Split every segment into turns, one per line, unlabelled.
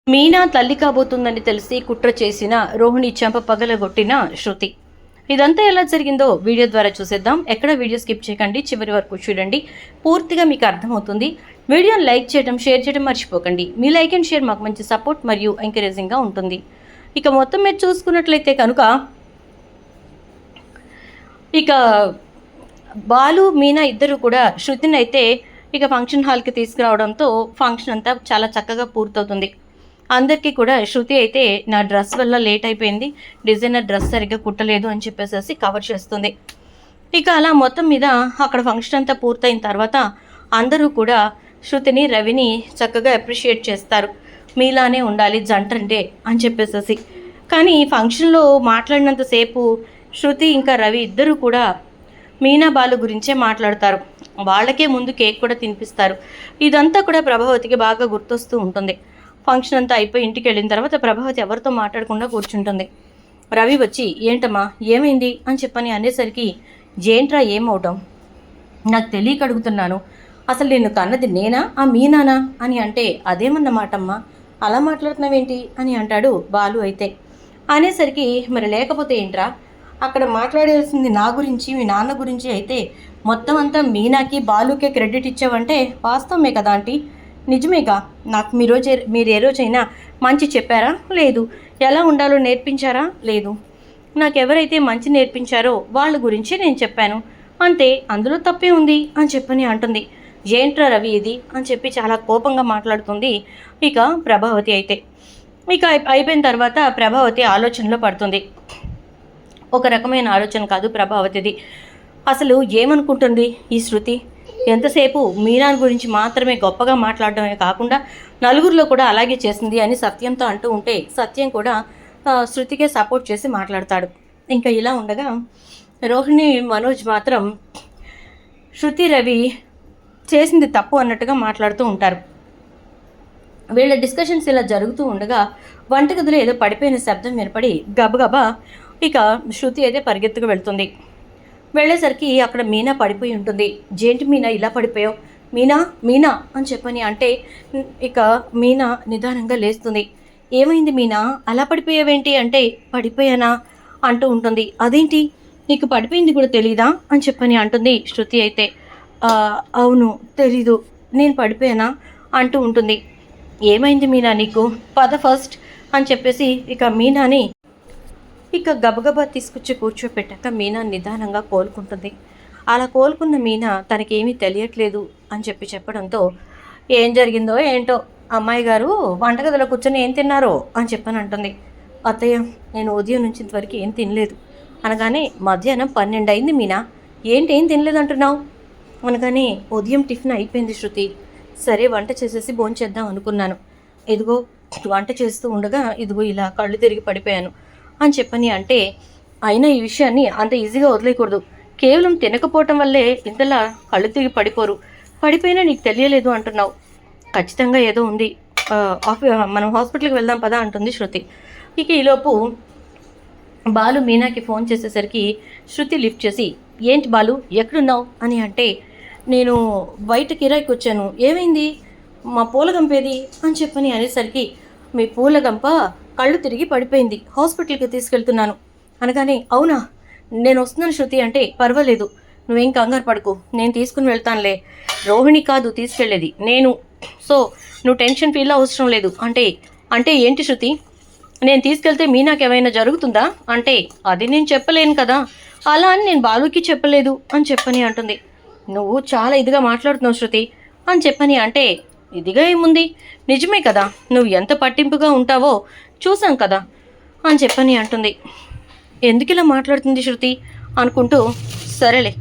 మీనా తల్లి కాబోతుందని తెలిసి కుట్ర చేసిన రోహిణి చెంప పగలగొట్టిన శృతి. ఇదంతా ఎలా జరిగిందో వీడియో ద్వారా చూసేద్దాం. ఎక్కడ వీడియో స్కిప్ చేయకండి, చివరి వరకు చూడండి, పూర్తిగా మీకు అర్థమవుతుంది. వీడియోని లైక్ చేయడం, షేర్ చేయడం మర్చిపోకండి. మీ లైక్ అండ్ షేర్ మాకు మంచి సపోర్ట్ మరియు ఎంకరేజింగ్గా ఉంటుంది. ఇక మొత్తం మీరు చూసుకున్నట్లయితే కనుక ఇక బాలు మీనా ఇద్దరు కూడా శృతిని అయితే ఇక ఫంక్షన్ హాల్కి తీసుకురావడంతో ఫంక్షన్ అంతా చాలా చక్కగా పూర్తవుతుంది. అందరికీ కూడా శృతి అయితే నా డ్రెస్ వల్ల లేట్ అయిపోయింది, డిజైనర్ డ్రెస్ సరిగ్గా కుట్టలేదు అని చెప్పేసి కవర్ చేస్తుంది. ఇక అలా మొత్తం మీద అక్కడ ఫంక్షన్ అంతా పూర్తయిన తర్వాత అందరూ కూడా శృతిని రవిని చక్కగా అప్రిషియేట్ చేస్తారు. మీలానే ఉండాలి జంట అంటే అని చెప్పేసి. కానీ ఫంక్షన్లో మాట్లాడినంతసేపు శృతి ఇంకా రవి ఇద్దరూ కూడా మీనా బాలు గురించే మాట్లాడతారు. వాళ్ళకే ముందు కేక్ కూడా తినిపిస్తారు. ఇదంతా కూడా ప్రభావతికి బాగా గుర్తొస్తూ ఉంటుంది. ఫంక్షన్ అంతా అయిపోయి ఇంటికి వెళ్ళిన తర్వాత ప్రభావతి ఎవరితో మాట్లాడకుండా కూర్చుంటుంది. రవి వచ్చి ఏంటమ్మా ఏమైంది అని చెప్పని అనేసరికి జేంట్రా ఏమవటం, నాకు తెలియక అడుగుతున్నాను, అసలు నేను కన్నది నేనా ఆ మీనానా అని అంటే అదేమన్నమాటమ్మా అలా మాట్లాడుతున్నావేంటి అని అంటాడు బాలు. అయితే అనేసరికి మరి లేకపోతే ఏంట్రా, అక్కడ మాట్లాడాల్సింది నా గురించి మీ నాన్న గురించి అయితే మొత్తం అంతా మీనాకి బాలుకే క్రెడిట్ ఇచ్చావంటే వాస్తవమే కదా ఆంటీ, నిజమేగా. నాకు మీరు ఏ రోజైనా మంచి చెప్పారా? లేదు. ఎలా ఉండాలో నేర్పించారా? లేదు. నాకు ఎవరైతే మంచి నేర్పించారో వాళ్ళ గురించి నేను చెప్పాను అంతే, అందులో తప్పే ఉంది అని చెప్పని అంటుంది. ఏంట్రా రవి ఇది అని చెప్పి చాలా కోపంగా మాట్లాడుతుంది ఇక ప్రభావతి. అయితే ఇక అయిపోయిన తర్వాత ప్రభావతి ఆలోచనలో పడుతుంది. ఒక రకమైన ఆలోచన కాదు ప్రభావతిది. అసలు ఏమనుకుంటుంది ఈ శృతి? ఎంతసేపు మీనా గురించి మాత్రమే గొప్పగా మాట్లాడడమే కాకుండా నలుగురిలో కూడా అలాగే చేసింది అని సత్యంతో అంటూ ఉంటే సత్యం కూడా శృతికే సపోర్ట్ చేసి మాట్లాడతాడు. ఇంకా ఇలా ఉండగా రోహిణి మనోజ్ మాత్రం శృతి రవి చేసింది తప్పు అన్నట్టుగా మాట్లాడుతూ ఉంటారు. వీళ్ళ డిస్కషన్స్ ఇలా జరుగుతూ ఉండగా వంటగదిలో ఏదో పడిపోయిన శబ్దం వినపడి గబగబా ఇక శృతి అయితే పరిగెత్తుకు వెళ్తుంది. వెళ్ళేసరికి అక్కడ మీనా పడిపోయి ఉంటుంది. జేంటి మీనా ఇలా పడిపోయావు, మీనా మీనా అని చెప్పని అంటే ఇక మీనా నిదానంగా లేస్తుంది. ఏమైంది మీనా అలా పడిపోయావేంటి అంటే పడిపోయానా అంటూ ఉంటుంది. అదేంటి నీకు పడిపోయింది కూడా తెలీదా అని చెప్పని అంటుంది శృతి. అయితే అవును తెలీదు, నేను పడిపోయానా అంటూ ఉంటుంది. ఏమైంది మీనా నీకు, పద ఫస్ట్ అని చెప్పేసి ఇక మీనాని ఇక గబగబా తీసుకొచ్చి కూర్చోపెట్టాక మీనా నిదానంగా కోలుకుంటుంది. అలా కోలుకున్న మీనా తనకేమీ తెలియట్లేదు అని చెప్పడంతో ఏం జరిగిందో ఏంటో అమ్మాయి గారు వంటగదిలో కూర్చొని ఏం తిన్నారో అని చెప్పని అంటుంది. అత్తయ్య నేను ఉదయం నుంచి ఇంతవరకు ఏం తినలేదు అనగానే మధ్యాహ్నం 12 అయింది మీనా, ఏంటి ఏం తినలేదు అంటున్నావు అనగానే ఉదయం టిఫిన్ అయిపోయింది శృతి, సరే వంట చేసేసి భోంచేద్దాం అనుకున్నాను, ఇదిగో వంట చేస్తూ ఉండగా ఇదిగో ఇలా కళ్ళు తిరిగి పడిపోయాను అని చెప్పని అంటే అయినా ఈ విషయాన్ని అంత ఈజీగా వదిలేయకూడదు, కేవలం తినకపోవటం వల్లే ఇంతలా కళ్ళు తిరిగి పడిపోయినా నీకు తెలియలేదు అంటున్నావు, ఖచ్చితంగా ఏదో ఉంది, మనం హాస్పిటల్కి వెళ్దాం పదా అంటుంది శృతి. ఇక ఈలోపు బాలు మీనాకి ఫోన్ చేసేసరికి శృతి లిఫ్ట్ చేసి ఏంటి బాలు ఎక్కడున్నావు అని అంటే నేను బయట కిరాయికి వచ్చాను, ఏమైంది మా పూలగంపేది అని చెప్పని అనేసరికి మీ పూలగంప కళ్ళు తిరిగి పడిపోయింది, హాస్పిటల్కి తీసుకెళ్తున్నాను అనగానే అవునా నేను వస్తున్నాను శృతి అంటే పర్వాలేదు నువ్వేం కంగారు పడుకో నేను తీసుకుని వెళ్తానులే, రోహిణి కాదు తీసుకెళ్లేది నేను, సో నువ్వు టెన్షన్ ఫీల్ అవసరం లేదు అంటే ఏంటి శృతి, నేను తీసుకెళ్తే మీనాకేమైనా జరుగుతుందా అంటే అది నేను చెప్పలేను కదా, అలా అని నేను బాలుకి చెప్పలేదు అని చెప్పని అంటుంది. నువ్వు చాలా ఇదిగా మాట్లాడుతున్నావు శృతి అని చెప్పని అంటే ఇదిగా ఏముంది, నిజమే కదా నువ్వు ఎంత పట్టింపుగా ఉంటావో చూసాం కదా అని చెప్పని అంటుంది. ఎందుకు ఇలా మాట్లాడుతుంది శృతి అనుకుంటూ సరేలే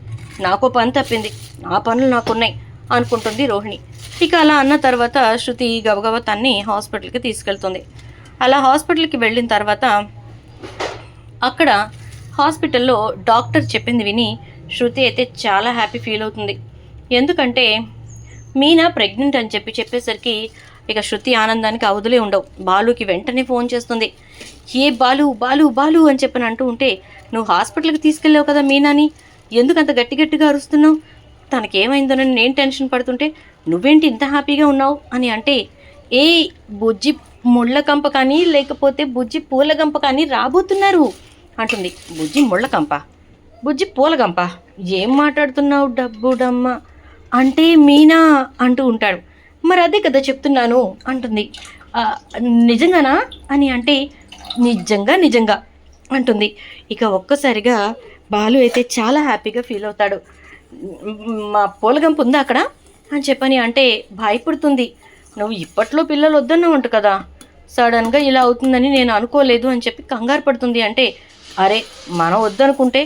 నాకు పని తప్పింది, నా పనులు నాకున్నాయి అనుకుంటుంది రోహిణి. ఇక అలా అన్న తర్వాత శృతి గబగబా తన్ని హాస్పిటల్కి తీసుకెళ్తుంది. అలా హాస్పిటల్కి వెళ్ళిన తర్వాత అక్కడ హాస్పిటల్లో డాక్టర్ చెప్పింది విని శృతి అయితే చాలా హ్యాపీ ఫీల్ అవుతుంది. ఎందుకంటే మీనా ప్రెగ్నెంట్ అని చెప్పేసరికి ఇక శృతి ఆనందానికి అవధులే ఉండవు. బాలుకి వెంటనే ఫోన్ చేస్తుంది. ఏ బాలు బాలు బాలు అని చెప్పని అంటూ ఉంటే నువ్వు హాస్పిటల్కి తీసుకెళ్ళావు కదా మీనాని, ఎందుకంత గట్టిగా అరుస్తున్నావు, తనకేమైందోనని నేను టెన్షన్ పడుతుంటే నువ్వేంటి ఇంత హ్యాపీగా ఉన్నావు అని అంటే ఏ బుజ్జి ముళ్ళకంప కానీ లేకపోతే బుజ్జి పూలగంప కానీ రాబోతున్నారు అంటుంది. బుజ్జి ముళ్ళకంప, బుజ్జి పూలగంప, ఏం మాట్లాడుతున్నావు డబ్బుడమ్మ అంటే మీనా అంటూ ఉంటాడు. మరి అదే కదా చెప్తున్నాను అంటుంది. నిజంగానా అని అంటే నిజంగా నిజంగా అంటుంది. ఇక ఒక్కసారిగా బాలు అయితే చాలా హ్యాపీగా ఫీల్ అవుతాడు. మా పూలగంప ఉందా అక్కడ అని చెప్పని అంటే భయపడుతుంది. నువ్వు ఇప్పట్లో పిల్లలు వద్దన్నావంట కదా, సడన్గా ఇలా అవుతుందని నేను అనుకోలేదు అని చెప్పి కంగారు పడుతుంది. అంటే అరే మనం వద్దనుకుంటే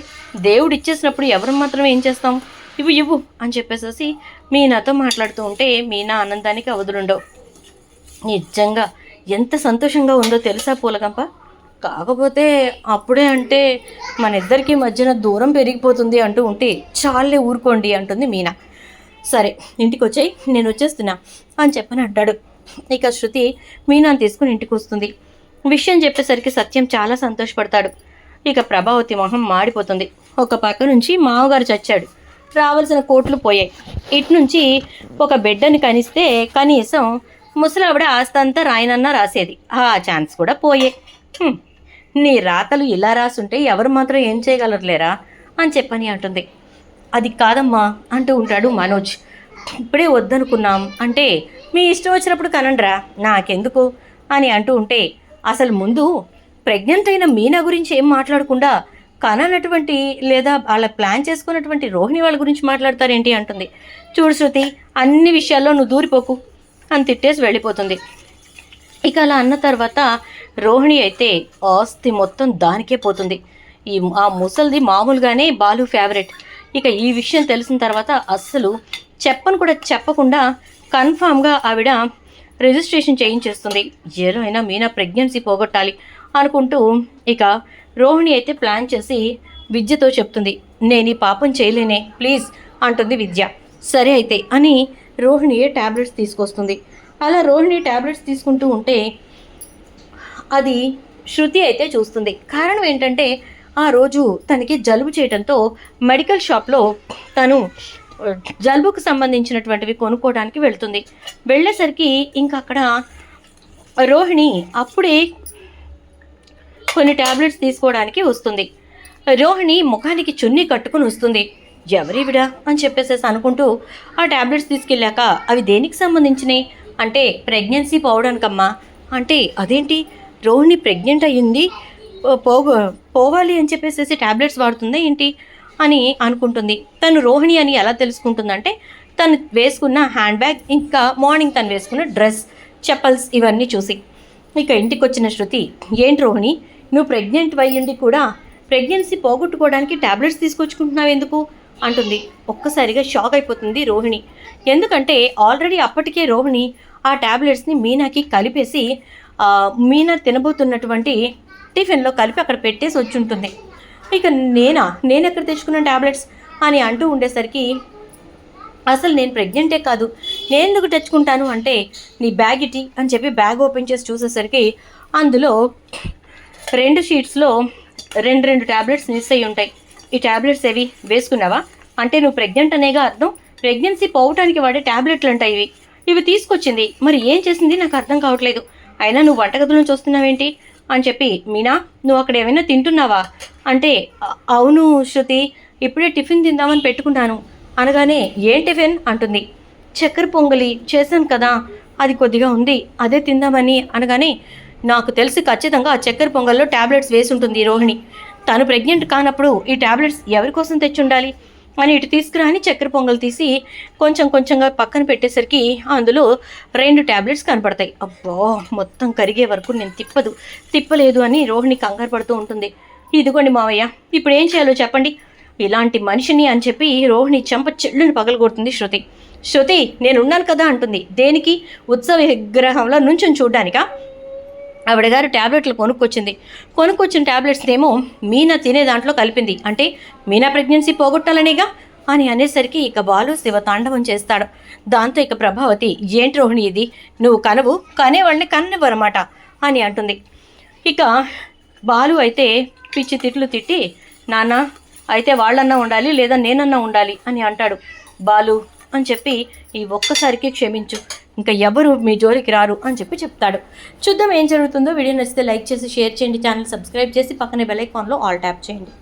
దేవుడు ఇచ్చేసినప్పుడు ఎవరు మాత్రం ఏం చేస్తాం, ఇవ్వు ఇవ్వు అని చెప్పేసేసి మీనాతో మాట్లాడుతూ ఉంటే మీనా ఆనందానికి అవధులుండవు. నిజంగా ఎంత సంతోషంగా ఉందో తెలుసా పూలగంప. కాకపోతే అప్పుడే అంటే మన ఇద్దరికి మధ్యన దూరం పెరిగిపోతుంది అంటూ ఉంటే చాలే ఊరుకోండి అంటుంది మీనా. సరే ఇంటికి వచ్చాయి, నేను వచ్చేస్తున్నా అని చెప్పని అంటాడు. ఇక శృతి మీనాని తీసుకుని ఇంటికి వస్తుంది. విషయం చెప్పేసరికి సత్యం చాలా సంతోషపడతాడు. ఇక ప్రభావతి మొహం మాడిపోతుంది. ఒక పక్క నుంచి మామగారు చచ్చాడు, రావాల్సిన కోట్లు పోయాయి. ఇటు నుంచి ఒక బిడ్డని కనిస్తే కనీసం ముసలావిడ ఆస్తంతా రాయనన్నా రాసేది, ఆ ఛాన్స్ కూడా పోయే. నీ రాతలు ఇలా రాసుంటే ఎవరు మాత్రం ఏం చేయగలరులేరా అని చెప్పని అంటుంది. అది కాదమ్మా అంటూ ఉంటాడు మనోజ్. ఇప్పుడే వద్దనుకున్నాం అంటే మీ ఇష్టం వచ్చినప్పుడు కనండ్రా, నాకెందుకు అని అంటూ ఉంటే అసలు ముందు ప్రెగ్నెంట్ అయిన మీనా గురించి ఏం మాట్లాడకుండా కననటువంటి లేదా వాళ్ళ ప్లాన్ చేసుకున్నటువంటి రోహిణి వాళ్ళ గురించి మాట్లాడతారేంటి అంటుంది. చూడు శృతి, అన్ని విషయాల్లో నువ్వు దూరిపోకు అని తిట్టేసి వెళ్ళిపోతుంది. ఇక అలా అన్న తర్వాత రోహిణి అయితే ఆస్తి మొత్తం దానికే పోతుంది. ఆ ముసలిది మామూలుగానే బాలు ఫేవరెట్. ఇక ఈ విషయం తెలిసిన తర్వాత అస్సలు చెప్పను కూడా చెప్పకుండా కన్ఫామ్గా ఆవిడ రిజిస్ట్రేషన్ చేయించేస్తుంది. ఏలో అయినా మీనా ప్రెగ్నెన్సీ పోగొట్టాలి అనుకుంటూ ఇక రోహిణి అయితే ప్లాన్ చేసి విద్యతో చెప్తుంది, నేను ఈ పాపం చేయలేనే ప్లీజ్ అంటుంది విద్య. సరే అయితే అని రోహిణియే ట్యాబ్లెట్స్ తీసుకొస్తుంది. అలా రోహిణి ట్యాబ్లెట్స్ తీసుకుంటూ ఉంటే అది శృతి అయితే చూస్తుంది. కారణం ఏంటంటే ఆ రోజు తనకి జలుబు చేయడంతో మెడికల్ షాప్లో తను జలుబుకు సంబంధించినటువంటివి కొనుక్కోవడానికి వెళ్తుంది. వెళ్ళేసరికి ఇంకా అక్కడ రోహిణి అప్పుడే కొన్ని ట్యాబ్లెట్స్ తీసుకోవడానికి వస్తుంది. రోహిణి ముఖానికి చున్నీ కట్టుకుని వస్తుంది. ఎవరివిడా అని చెప్పేసేసి అనుకుంటూ ఆ ట్యాబ్లెట్స్ తీసుకెళ్ళాక అవి దేనికి సంబంధించినవి అంటే ప్రెగ్నెన్సీ పోవడానికమ్మా అంటే అదేంటి రోహిణి ప్రెగ్నెంట్ అయ్యింది పోవాలి అని చెప్పేసి ట్యాబ్లెట్స్ వాడుతుందా ఏంటి అని అనుకుంటుంది. తను రోహిణి అని ఎలా తెలుసుకుంటుందంటే తను వేసుకున్న హ్యాండ్ బ్యాగ్, ఇంకా మార్నింగ్ తను వేసుకున్న డ్రెస్, చెప్పల్స్ ఇవన్నీ చూసి. ఇక ఇంటికి వచ్చిన శృతి, ఏంటి రోహిణి నువ్వు ప్రెగ్నెంట్ అయ్యింది కూడా ప్రెగ్నెన్సీ పోగొట్టుకోవడానికి ట్యాబ్లెట్స్ తీసుకొచ్చుకుంటున్నావు ఎందుకు అంటుంది. ఒక్కసారిగా షాక్ అయిపోతుంది రోహిణి. ఎందుకంటే ఆల్రెడీ అప్పటికే రోహిణి ఆ ట్యాబ్లెట్స్ని మీనాకి కలిపేసి మీనా తినబోతున్నటువంటి టిఫిన్లో కలిపి అక్కడ పెట్టేసి వచ్చి ఉంటుంది. ఇక నేను ఎక్కడ తెచ్చుకున్న ట్యాబ్లెట్స్ అని అంటూ ఉండేసరికి అసలు నేను ప్రెగ్నెంటే కాదు, నేను ఎందుకు తెచ్చుకుంటాను అంటే నీ బ్యాగ్ ఇటీ అని చెప్పి బ్యాగ్ ఓపెన్ చేసి చూసేసరికి అందులో 2 షీట్స్లో 2 ట్యాబ్లెట్స్ మిస్ అయ్యి ఉంటాయి. ఈ ట్యాబ్లెట్స్ ఏవి వేసుకున్నావా అంటే నువ్వు ప్రెగ్నెంట్ అనేగా అర్థం, ప్రెగ్నెన్సీ పోవటానికి వాడే ట్యాబ్లెట్లు అంటాయి ఇవి తీసుకొచ్చింది, మరి ఏం చేసింది నాకు అర్థం కావట్లేదు, అయినా నువ్వు వంటగది నుంచి వస్తున్నావేంటి అని చెప్పి మీనా నువ్వు అక్కడ ఏమైనా తింటున్నావా అంటే అవును శృతి ఇప్పుడే టిఫిన్ తిందామని పెట్టుకున్నాను అనగానే ఏం టిఫిన్ అంటుంది. చక్కెర పొంగలి చేశాను కదా అది కొద్దిగా ఉంది అదే తిందామని అనగానే నాకు తెలిసి ఖచ్చితంగా ఆ చక్కెర పొంగల్లో ట్యాబ్లెట్స్ వేసి ఉంటుంది రోహిణి, తను ప్రెగ్నెంట్ కానప్పుడు ఈ ట్యాబ్లెట్స్ ఎవరి కోసం తెచ్చుండాలి అని ఇటు తీసుకురా అని చక్కెర పొంగల్ తీసి కొంచెంగా పక్కన పెట్టేసరికి అందులో 2 ట్యాబ్లెట్స్ కనపడతాయి. అబ్బో మొత్తం కరిగే వరకు నేను తిప్పలేదు అని రోహిణి కంగారు పడుతూ ఉంటుంది. ఇదిగోండి మావయ్య ఇప్పుడు ఏం చేయాలో చెప్పండి, ఇలాంటి మనిషిని అని చెప్పి రోహిణి చెంప చెల్లుని పగలగొడుతుంది శృతి. శృతి నేనున్నాను కదా అంటుంది. దేనికి? ఉత్సవ విగ్రహంలో నుంచుని చూడ్డానికా? ఆవిడ గారు ట్యాబ్లెట్లు కొనుక్కొచ్చిన ట్యాబ్లెట్స్ ఏమో మీనా తినే దాంట్లో కలిపింది, అంటే మీనా ప్రెగ్నెన్సీ పోగొట్టాలనేగా అని అనేసరికి ఇక బాలు శివ తాండవం చేస్తాడు. దాంతో ఇక ప్రభావతి ఏంటి రోహిణి ఇది, నువ్వు కనేవాళ్ళని కన్నెవరమాట అని అంటుంది. ఇక బాలు అయితే పిచ్చి తిట్లు తిట్టి నాన్న అయితే వాళ్ళన్నా ఉండాలి లేదా నేనన్నా ఉండాలి అని అంటాడు. బాలు అని చెప్పి ఈ ఒక్కసారికి క్షమించు, ఇంకా ఎవరు మీ జోలికి రారు అని చెప్పి చెప్తాడు. చూద్దాం ఏం జరుగుతుందో. వీడియో నచ్చితే లైక్ చేసి షేర్ చేయండి, ఛానల్ సబ్స్క్రైబ్ చేసి పక్కనే బెల్ ఐకాన్లో ఆల్ ట్యాప్ చేయండి.